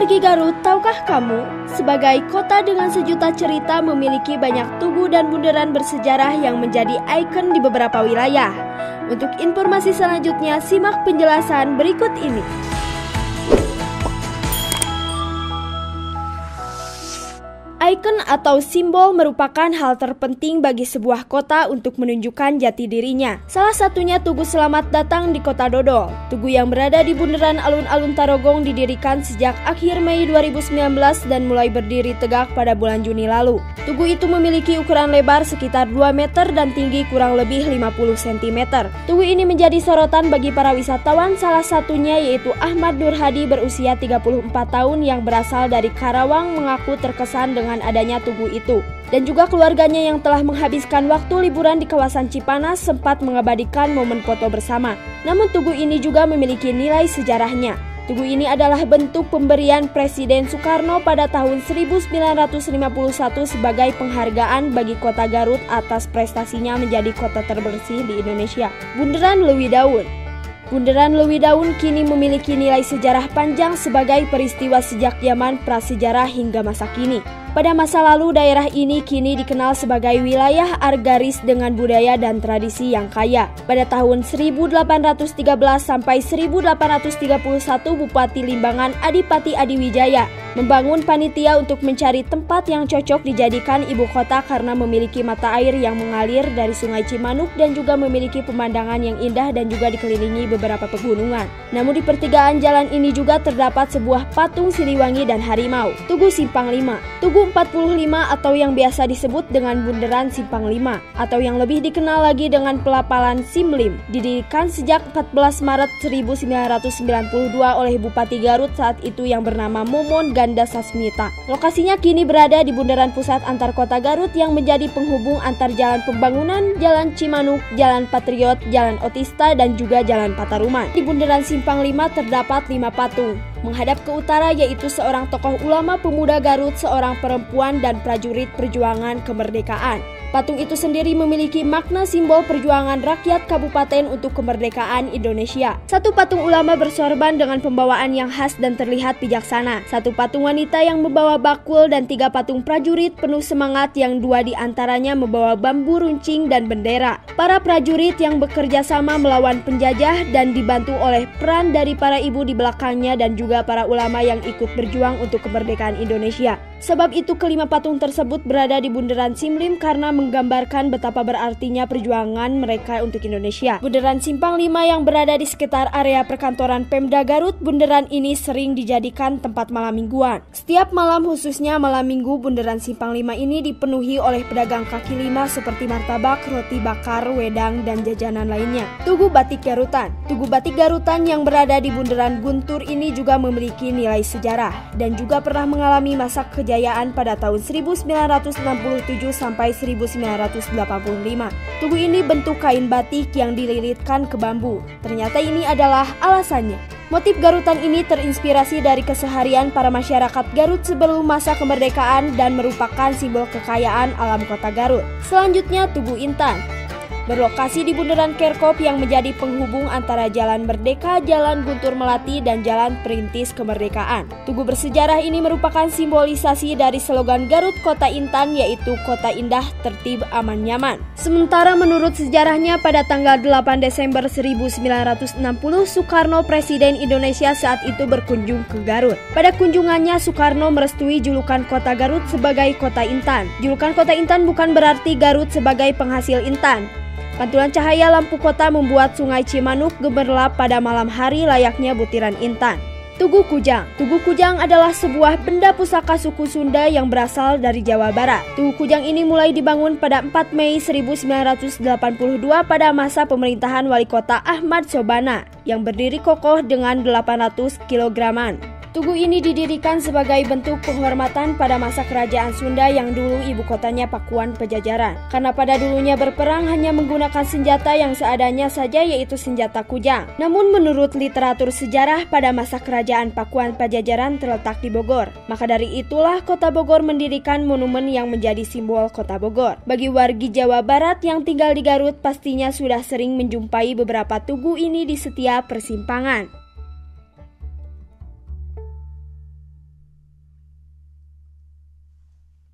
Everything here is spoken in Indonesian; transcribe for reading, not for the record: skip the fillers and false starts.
Wargi Garut, tahukah kamu, sebagai kota dengan sejuta cerita memiliki banyak tugu dan bundaran bersejarah yang menjadi ikon di beberapa wilayah. Untuk informasi selanjutnya, simak penjelasan berikut ini. Ikon atau simbol merupakan hal terpenting bagi sebuah kota untuk menunjukkan jati dirinya. Salah satunya Tugu Selamat Datang di Kota Dodol. Tugu yang berada di bundaran alun-alun Tarogong didirikan sejak akhir Mei 2019 dan mulai berdiri tegak pada bulan Juni lalu. Tugu itu memiliki ukuran lebar sekitar 2 meter dan tinggi kurang lebih 50 cm. Tugu ini menjadi sorotan bagi para wisatawan, salah satunya yaitu Ahmad Nur Hadi berusia 34 tahun yang berasal dari Karawang mengaku terkesan dengan adanya tugu itu. Dan juga keluarganya yang telah menghabiskan waktu liburan di kawasan Cipanas sempat mengabadikan momen foto bersama. Namun tugu ini juga memiliki nilai sejarahnya. Tugu ini adalah bentuk pemberian Presiden Soekarno pada tahun 1951 sebagai penghargaan bagi kota Garut atas prestasinya menjadi kota terbersih di Indonesia. Bundaran Lewi Daun. Bundaran Lewi Daun kini memiliki nilai sejarah panjang sebagai peristiwa sejak zaman prasejarah hingga masa kini. Pada masa lalu, daerah ini kini dikenal sebagai wilayah agraris dengan budaya dan tradisi yang kaya. Pada tahun 1813 sampai 1831, Bupati Limbangan Adipati Adiwijaya membangun panitia untuk mencari tempat yang cocok dijadikan ibu kota karena memiliki mata air yang mengalir dari Sungai Cimanuk dan juga memiliki pemandangan yang indah dan juga dikelilingi beberapa pegunungan. Namun di pertigaan jalan ini juga terdapat sebuah patung Siliwangi dan harimau. Tugu Simpang 5. Tugu 45 atau yang biasa disebut dengan Bundaran Simpang 5 atau yang lebih dikenal lagi dengan pelapalan Simlim didirikan sejak 14 Maret 1992 oleh Bupati Garut saat itu yang bernama Momon Ganda Sasmita. Lokasinya kini berada di bundaran pusat antar kota Garut yang menjadi penghubung antar Jalan Pembangunan, Jalan Cimanuk, Jalan Patriot, Jalan Otista dan juga Jalan Pataruman. Di Bundaran Simpang 5 terdapat 5 patung. Menghadap ke utara yaitu seorang tokoh ulama pemuda Garut, seorang perempuan dan prajurit perjuangan kemerdekaan. Patung itu sendiri memiliki makna simbol perjuangan rakyat kabupaten untuk kemerdekaan Indonesia. Satu patung ulama bersorban dengan pembawaan yang khas dan terlihat bijaksana. Satu patung wanita yang membawa bakul dan 3 patung prajurit penuh semangat yang 2 diantaranya membawa bambu runcing dan bendera. Para prajurit yang bekerja sama melawan penjajah dan dibantu oleh peran dari para ibu di belakangnya dan juga para ulama yang ikut berjuang untuk kemerdekaan Indonesia. Sebab itu kelima patung tersebut berada di Bundaran Simlim karena menggambarkan betapa berartinya perjuangan mereka untuk Indonesia. Bundaran Simpang 5 yang berada di sekitar area perkantoran Pemda Garut, bundaran ini sering dijadikan tempat malam mingguan. Setiap malam khususnya malam minggu, Bundaran Simpang 5 ini dipenuhi oleh pedagang kaki lima seperti martabak, roti bakar, wedang, dan jajanan lainnya. Tugu Batik Garutan. Tugu Batik Garutan yang berada di Bundaran Guntur ini juga memiliki nilai sejarah dan juga pernah mengalami masa kejayaan pada tahun 1967 sampai 1985. Tugu ini bentuk kain batik yang dililitkan ke bambu. Ternyata ini adalah alasannya. Motif Garutan ini terinspirasi dari keseharian para masyarakat Garut sebelum masa kemerdekaan dan merupakan simbol kekayaan alam kota Garut. Selanjutnya Tugu Intan. Berlokasi di Bundaran Kerkop yang menjadi penghubung antara Jalan Merdeka, Jalan Guntur Melati, dan Jalan Perintis Kemerdekaan. Tugu bersejarah ini merupakan simbolisasi dari slogan Garut Kota Intan yaitu Kota Indah, Tertib, Aman, Nyaman. Sementara menurut sejarahnya pada tanggal 8 Desember 1960 Soekarno Presiden Indonesia saat itu berkunjung ke Garut. Pada kunjungannya Soekarno merestui julukan Kota Garut sebagai Kota Intan. Julukan Kota Intan bukan berarti Garut sebagai penghasil intan. Pantulan cahaya lampu kota membuat Sungai Cimanuk gemerlap pada malam hari layaknya butiran intan. Tugu Kujang. Tugu Kujang adalah sebuah benda pusaka suku Sunda yang berasal dari Jawa Barat. Tugu Kujang ini mulai dibangun pada 4 Mei 1982 pada masa pemerintahan Wali Kota Ahmad Sobana yang berdiri kokoh dengan 800 kilograman. Tugu ini didirikan sebagai bentuk penghormatan pada masa kerajaan Sunda yang dulu ibu kotanya Pakuan Pajajaran. Karena pada dulunya berperang hanya menggunakan senjata yang seadanya saja yaitu senjata kujang. Namun menurut literatur sejarah pada masa kerajaan Pakuan Pajajaran terletak di Bogor. Maka dari itulah kota Bogor mendirikan monumen yang menjadi simbol kota Bogor. Bagi wargi Jawa Barat yang tinggal di Garut pastinya sudah sering menjumpai beberapa tugu ini di setiap persimpangan.